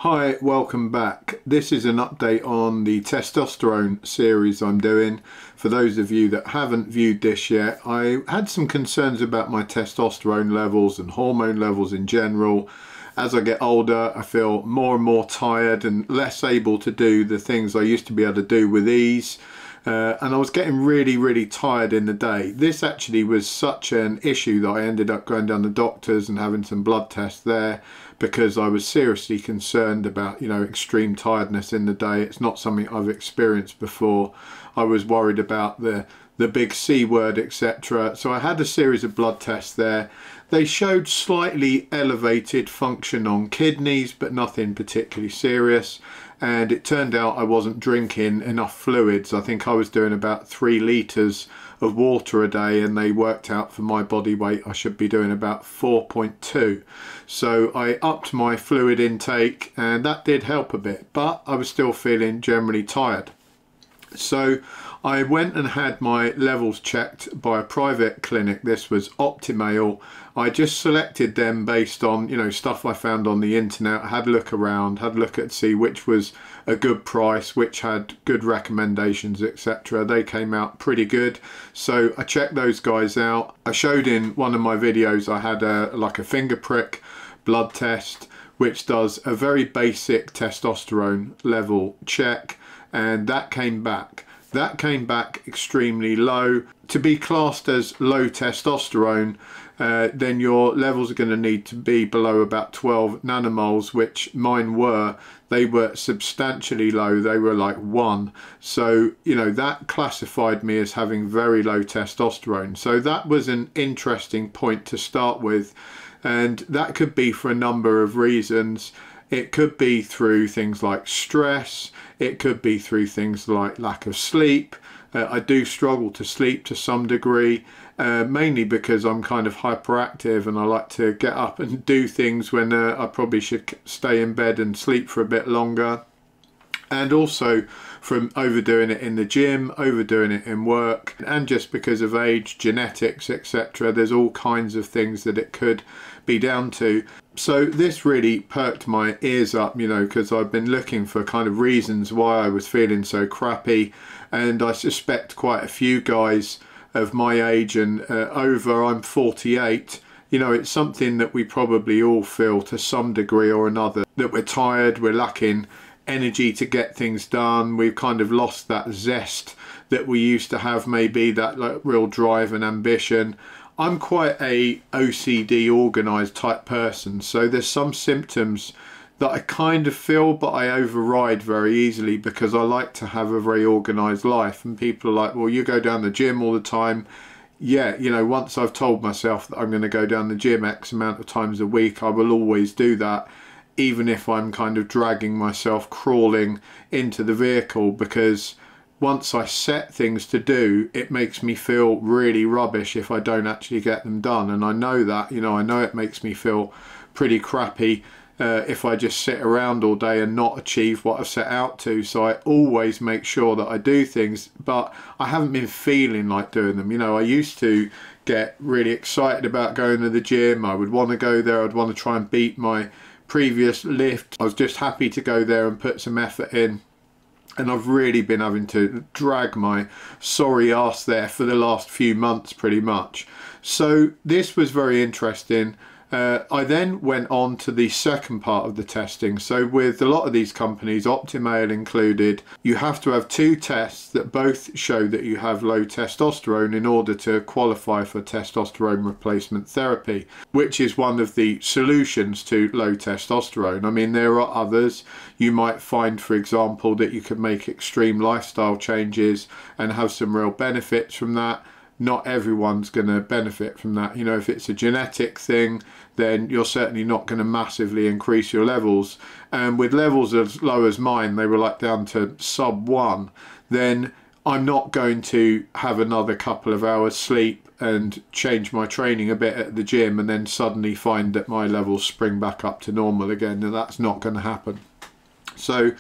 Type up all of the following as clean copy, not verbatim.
Hi, welcome back. This is an update on the testosterone series I'm doing. For those of you that haven't viewed this yet, I had some concerns about my testosterone levels and hormone levels in general. As I get older, I feel more and more tired and less able to do the things I used to be able to do with ease. And I was getting really tired in the day. This actually was such an issue that I ended up going down to doctors and having some blood tests there, because I was seriously concerned about, extreme tiredness in the day. It's not something I've experienced before. I was worried about the big C word, etc. So I had a series of blood tests there. They showed slightly elevated function on kidneys, but nothing particularly serious. And it turned out I wasn't drinking enough fluids. I think I was doing about 3 litres of water a day, and they worked out for my body weight I should be doing about 4.2. So I upped my fluid intake, and that did help a bit, but I was still feeling generally tired. So I went and had my levels checked by a private clinic. This was Optimale. I just selected them based on, stuff I found on the internet. I had a look around, had a look at see which was a good price, which had good recommendations, etc. They came out pretty good. So I checked those guys out. I showed in one of my videos I had like a finger prick blood test, which does a very basic testosterone level check, and that came back. That came back extremely low. To be classed as low testosterone, then your levels are going to need to be below about 12 nanomoles, which mine were. They were substantially low. They were like 1. So, that classified me as having very low testosterone. So that was an interesting point to start with. And that could be for a number of reasons. It could be through things like stress. It could be through things like lack of sleep. I do struggle to sleep to some degree, mainly because I'm kind of hyperactive and I like to get up and do things when I probably should stay in bed and sleep for a bit longer. And also from overdoing it in the gym, overdoing it in work, and just because of age, genetics, etc. There's all kinds of things that it could be down to. So this really perked my ears up, because I've been looking for kind of reasons why I was feeling so crappy, and I suspect quite a few guys of my age and over. I'm 48. It's something that we probably all feel to some degree or another, that we're tired, we're lacking energy to get things done. We've kind of lost that zest that we used to have, maybe that like real drive and ambition. I'm quite a OCD organized type person, so there's some symptoms that I kind of feel, but I override very easily because I like to have a very organized life. And people are like, well, you go down the gym all the time. Yeah, once I've told myself that I'm going to go down the gym X amount of times a week, I will always do that, even if I'm kind of dragging myself crawling into the vehicle, because once I set things to do, it makes me feel really rubbish if I don't actually get them done. And I know that, I know it makes me feel pretty crappy if I just sit around all day and not achieve what I've set out to. So I always make sure that I do things, but I haven't been feeling like doing them. I used to get really excited about going to the gym. I would want to go there. I'd want to try and beat my previous lift. I was just happy to go there and put some effort in. And I've really been having to drag my sorry ass there for the last few months pretty much. So this was very interesting. I then went on to the second part of the testing. So with a lot of these companies, Optimale included, you have to have 2 tests that both show that you have low testosterone in order to qualify for testosterone replacement therapy, which is one of the solutions to low testosterone. I mean, there are others. You might find, for example, that you can make extreme lifestyle changes and have some real benefits from that. Not everyone's going to benefit from that. If it's a genetic thing, then you're certainly not going to massively increase your levels. And with levels as low as mine, they were like down to sub 1, then I'm not going to have another couple of hours sleep and change my training a bit at the gym and then suddenly find that my levels spring back up to normal again. And that's not going to happen. So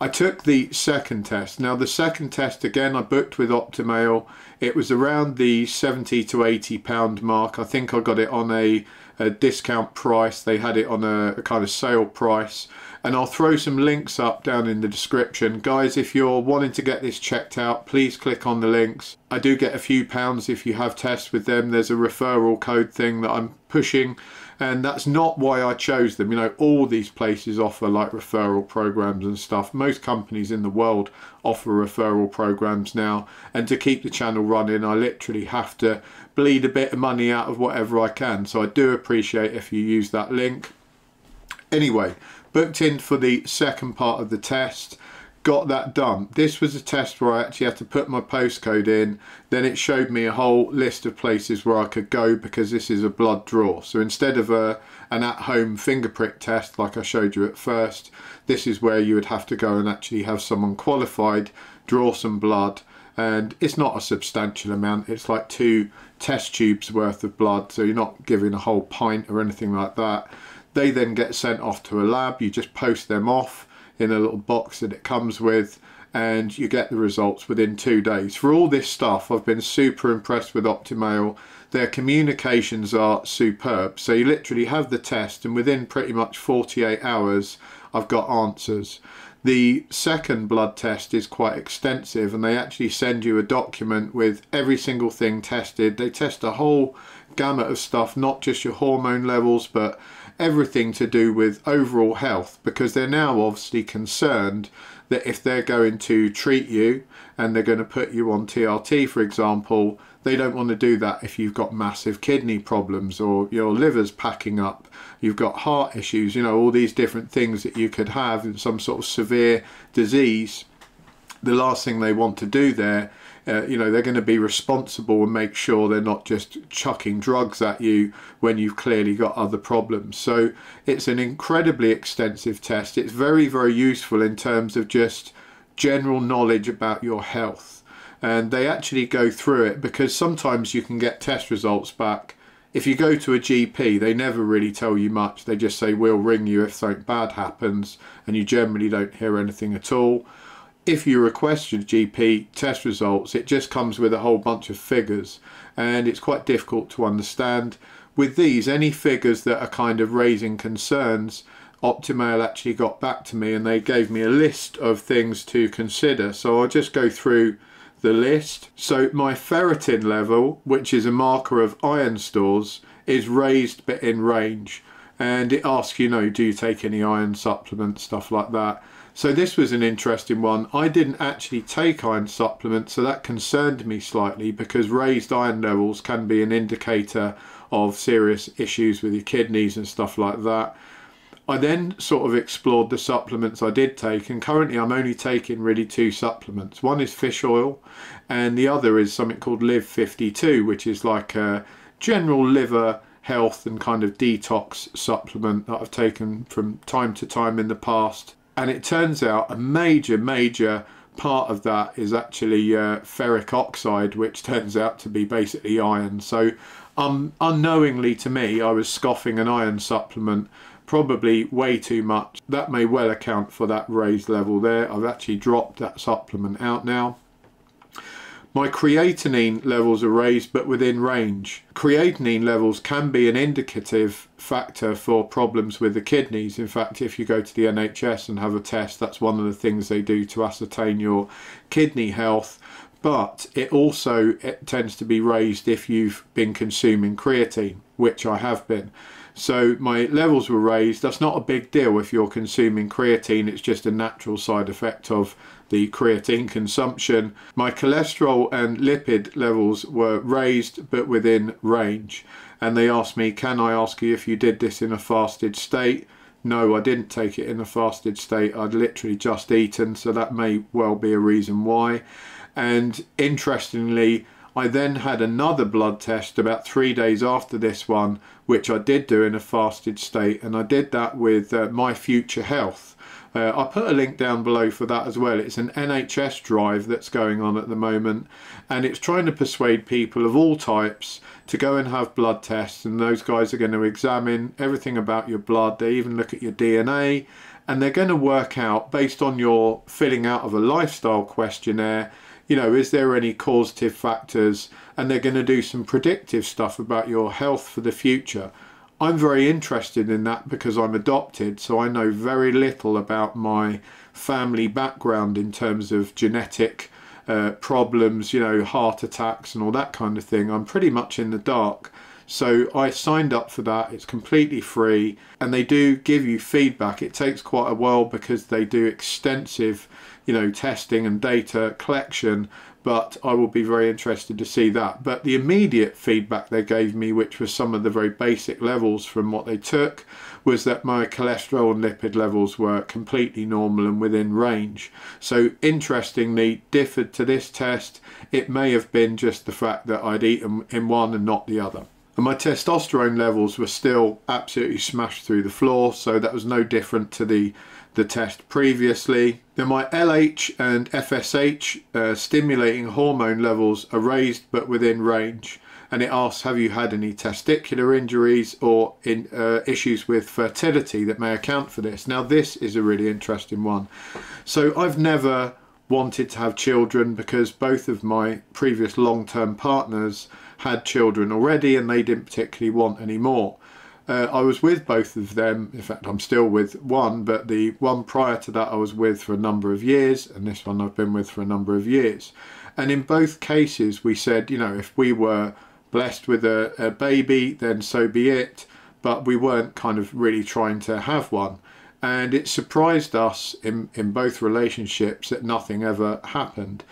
I took the second test. Now the second test, again, I booked with Optimale. It was around the 70 to 80 pound mark. I think I got it on a a discount price. They had it on a kind of sale price, and I'll throw some links up down in the description. Guys, if you're wanting to get this checked out, please click on the links. I do get a few pounds if you have tests with them. There's a referral code thing that I'm pushing, and that's not why I chose them. You know, all these places offer like referral programs and stuff. Most companies in the world offer referral programs now, and to keep the channel running I literally have to bleed a bit of money out of whatever I can, so I do appreciate if you use that link. Anyway, booked in for the second part of the test. Got that done. This was a test where I actually had to put my postcode in, then it showed me a whole list of places where I could go, because this is a blood draw. So instead of an at-home finger prick test like I showed you at first, this is where you would have to go and actually have someone qualified draw some blood, and it's not a substantial amount. It's like 2 test tubes worth of blood, so you're not giving a whole pint or anything like that. They then get sent off to a lab. You just post them off in a little box that it comes with, and you get the results within 2 days. For all this stuff, I've been super impressed with Optimale. Their communications are superb. So you literally have the test, and within pretty much 48 hours I've got answers. The second blood test is quite extensive, and they actually send you a document with every single thing tested. They test a whole gamut of stuff, not just your hormone levels, but everything to do with overall health, because they're now obviously concerned that if they're going to treat you and they're going to put you on TRT, for example, they don't want to do that if you've got massive kidney problems, or your liver's packing up, you've got heart issues, you know, all these different things that you could have in some sort of severe disease. The last thing they want to do there, you know, they're going to be responsible and make sure they're not just chucking drugs at you when you've clearly got other problems. So it's an incredibly extensive test. It's very, very useful in terms of just general knowledge about your health. And they actually go through it, because sometimes you can get test results back. If you go to a GP, they never really tell you much. They just say, we'll ring you if something bad happens, and you generally don't hear anything at all. If you request your GP test results, it just comes with a whole bunch of figures, and it's quite difficult to understand. With these, any figures that are kind of raising concerns, Optimale actually got back to me and they gave me a list of things to consider. So I'll just go through the list. So my ferritin level, which is a marker of iron stores, is raised but in range, and it asks, you know, do you take any iron supplements, stuff like that. So this was an interesting one. I didn't actually take iron supplements, so that concerned me slightly, because raised iron levels can be an indicator of serious issues with your kidneys and stuff like that. I then sort of explored the supplements I did take, and currently I'm only taking really 2 supplements. One is fish oil, and the other is something called Live 52, which is like a general liver health and kind of detox supplement that I've taken from time to time in the past. And it turns out a major part of that is actually ferric oxide, which turns out to be basically iron. So unknowingly to me, I was scoffing an iron supplement probably way too much. That may well account for that raised level there. I've actually dropped that supplement out now. My creatinine levels are raised but within range. Creatinine levels can be an indicative factor for problems with the kidneys. In fact, if you go to the NHS and have a test, that's one of the things they do to ascertain your kidney health. But it tends to be raised if you've been consuming creatine, which I have been. So my levels were raised. That's not a big deal if you're consuming creatine. It's just a natural side effect of the creatine consumption. My cholesterol and lipid levels were raised but within range. And they asked me, can I ask you if you did this in a fasted state? No, I didn't take it in a fasted state. I'd literally just eaten, so that may well be a reason why. And interestingly, I then had another blood test about 3 days after this one, which I did do in a fasted state, and I did that with My Future Health. I'll put a link down below for that as well. It's an NHS drive that's going on at the moment, and it's trying to persuade people of all types to go and have blood tests, and those guys are going to examine everything about your blood. They even look at your DNA, and they're going to work out, based on your filling out of a lifestyle questionnaire, you know, is there any causative factors, and they're going to do some predictive stuff about your health for the future. I'm very interested in that because I'm adopted, so I know very little about my family background in terms of genetic problems, you know, heart attacks and all that kind of thing. I'm pretty much in the dark. So I signed up for that. It's completely free, and they do give you feedback. It takes quite a while because they do extensive, you know, testing and data collection, but I will be very interested to see that. But the immediate feedback they gave me, which was some of the very basic levels from what they took, was that my cholesterol and lipid levels were completely normal and within range. So interestingly, differed to this test, it may have been just the fact that I'd eaten in one and not the other. And my testosterone levels were still absolutely smashed through the floor, so that was no different to the test previously. Then my LH and FSH stimulating hormone levels are raised but within range, and it asks, have you had any testicular injuries or issues with fertility that may account for this? Now this is a really interesting one. So I've never wanted to have children because both of my previous long-term partners had children already and they didn't particularly want any more. I was with both of them, in fact I'm still with one, but the one prior to that I was with for a number of years, and this one I've been with for a number of years. And in both cases we said, you know, if we were blessed with a baby, then so be it, but we weren't kind of really trying to have one. And it surprised us in both relationships that nothing ever happened.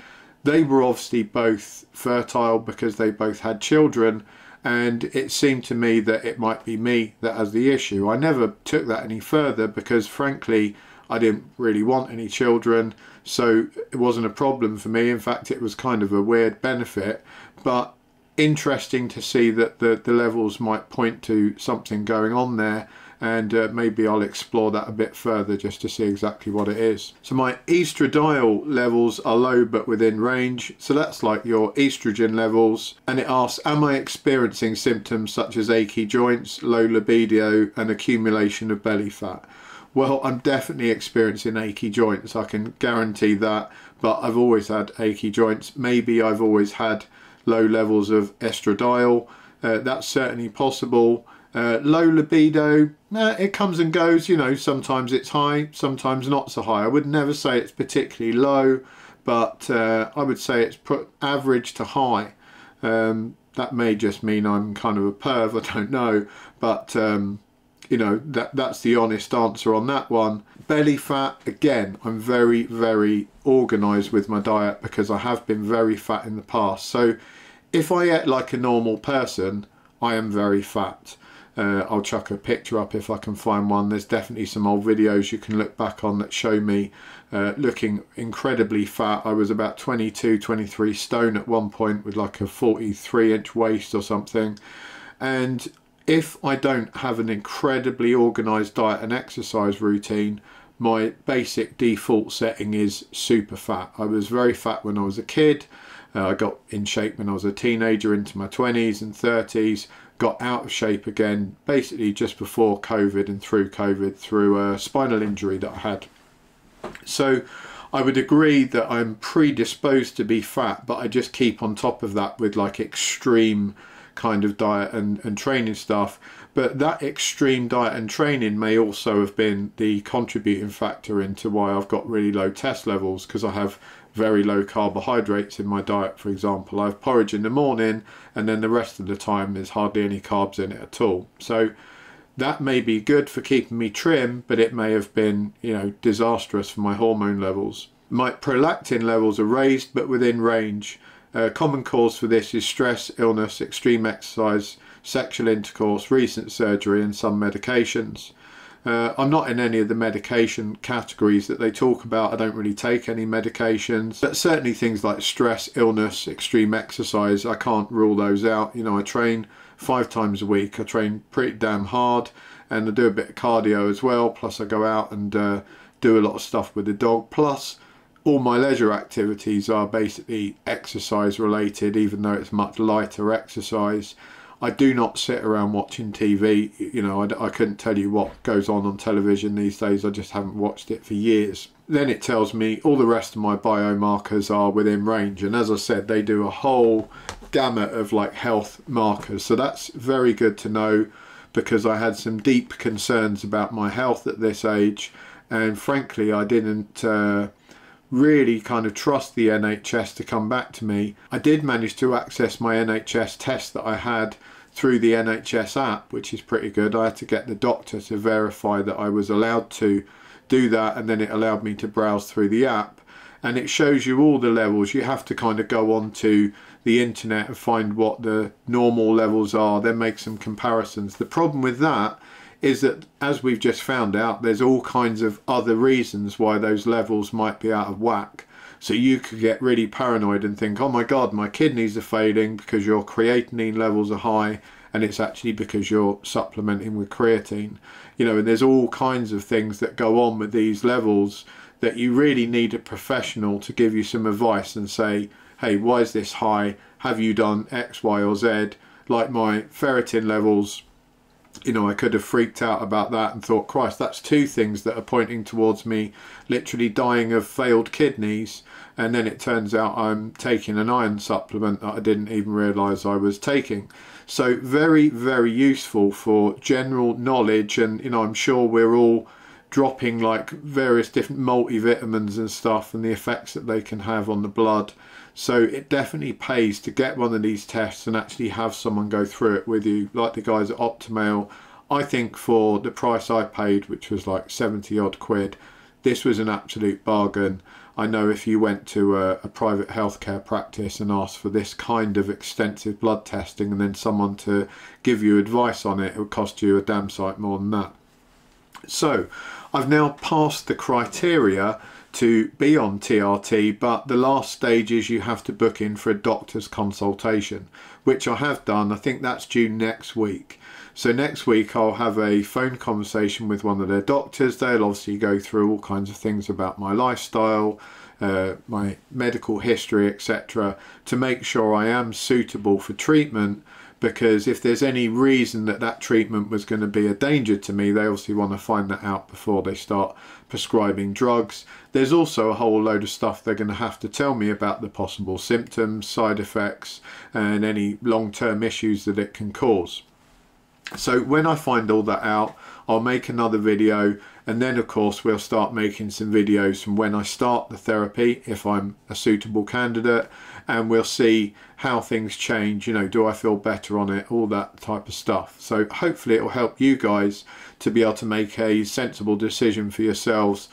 They were obviously both fertile because they both had children, and it seemed to me that it might be me that has the issue. I never took that any further because frankly I didn't really want any children, so it wasn't a problem for me. In fact, it was kind of a weird benefit, but interesting to see that the levels might point to something going on there, and maybe I'll explore that a bit further just to see exactly what it is. So my estradiol levels are low but within range, so that's like your estrogen levels, and it asks, am I experiencing symptoms such as achy joints, low libido and accumulation of belly fat? Well, I'm definitely experiencing achy joints, I can guarantee that, but I've always had achy joints. Maybe I've always had low levels of estradiol, that's certainly possible. Low libido, it comes and goes, you know, sometimes it's high, sometimes not so high. I would never say it's particularly low, but I would say it's average to high. That may just mean I'm kind of a perv, I don't know, but you know, that's the honest answer on that one. Belly fat, again, I'm very, very organised with my diet because I have been very fat in the past. So if I ate like a normal person, I am very fat. I'll chuck a picture up if I can find one. There's definitely some old videos you can look back on that show me looking incredibly fat. I was about 22, 23 stone at one point with like a 43-inch waist or something. And if I don't have an incredibly organised diet and exercise routine, my basic default setting is super fat. I was very fat when I was a kid. I got in shape when I was a teenager into my 20s and 30s. Got out of shape again basically just before COVID and through COVID through a spinal injury that I had. So I would agree that I'm predisposed to be fat, but I just keep on top of that with like extreme kind of diet and training stuff. But that extreme diet and training may also have been the contributing factor into why I've got really low test levels, because I have very low carbohydrates in my diet. For example, I have porridge in the morning and then the rest of the time there's hardly any carbs in it at all. So that may be good for keeping me trim, but it may have been, you know, disastrous for my hormone levels. My prolactin levels are raised but within range. Common cause for this is stress, illness, extreme exercise, sexual intercourse, recent surgery and some medications. I'm not in any of the medication categories that they talk about. I don't really take any medications, but certainly things like stress, illness, extreme exercise, I can't rule those out. You know, I train 5 times a week. I train pretty damn hard, and I do a bit of cardio as well, plus I go out and do a lot of stuff with the dog, plus all my leisure activities are basically exercise related, even though it's much lighter exercise. I do not sit around watching TV. You know, I couldn't tell you what goes on television these days. I just haven't watched it for years. Then it tells me all the rest of my biomarkers are within range, and as I said, they do a whole gamut of like health markers, so that's very good to know. because I had some deep concerns about my health at this age, and frankly I didn't really kind of trust the NHS to come back to me. I did manage to access my NHS test that I had through the NHS app, which is pretty good. I had to get the doctor to verify that I was allowed to do that, and then it allowed me to browse through the app, and it shows you all the levels. You have to kind of go onto the internet and find what the normal levels are, then make some comparisons. The problem with that is that, as we've just found out, there's all kinds of other reasons why those levels might be out of whack. So you could get really paranoid and think, oh my God, my kidneys are failing because your creatinine levels are high, and it's actually because you're supplementing with creatine. You know, and there's all kinds of things that go on with these levels that you really need a professional to give you some advice and say, hey, why is this high? Have you done X, Y, or Z? Like my ferritin levels, you know, I could have freaked out about that and thought, Christ, that's two things that are pointing towards me literally dying of failed kidneys. And then it turns out I'm taking an iron supplement that I didn't even realise I was taking. So very, very useful for general knowledge. And, you know, I'm sure we're all dropping like various different multivitamins and stuff, and the effects that they can have on the blood. So it definitely pays to get one of these tests and actually have someone go through it with you, like the guys at Optimale. I think for the price I paid, which was like 70 odd quid, this was an absolute bargain. I know if you went to a private healthcare practice and asked for this kind of extensive blood testing and then someone to give you advice on it, it would cost you a damn sight more than that. So I've now passed the criteria to be on TRT, but the last stage is you have to book in for a doctor's consultation, which I have done. I think that's due next week. So next week I'll have a phone conversation with one of their doctors. They'll obviously go through all kinds of things about my lifestyle, my medical history, etc., to make sure I am suitable for treatment. Because if there's any reason that that treatment was going to be a danger to me, they obviously want to find that out before they start prescribing drugs. There's also a whole load of stuff they're going to have to tell me about the possible symptoms, side effects, and any long-term issues that it can cause. So when I find all that out, I'll make another video, and then of course we'll start making some videos from when I start the therapy, if I'm a suitable candidate, and we'll see how things change. You know, do I feel better on it, all that type of stuff. So hopefully it will help you guys to be able to make a sensible decision for yourselves.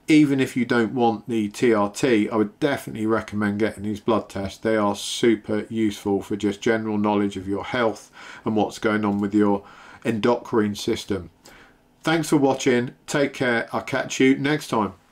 Even if you don't want the TRT, I would definitely recommend getting these blood tests. They are super useful for just general knowledge of your health and what's going on with your endocrine system. Thanks for watching. Take care. I'll catch you next time.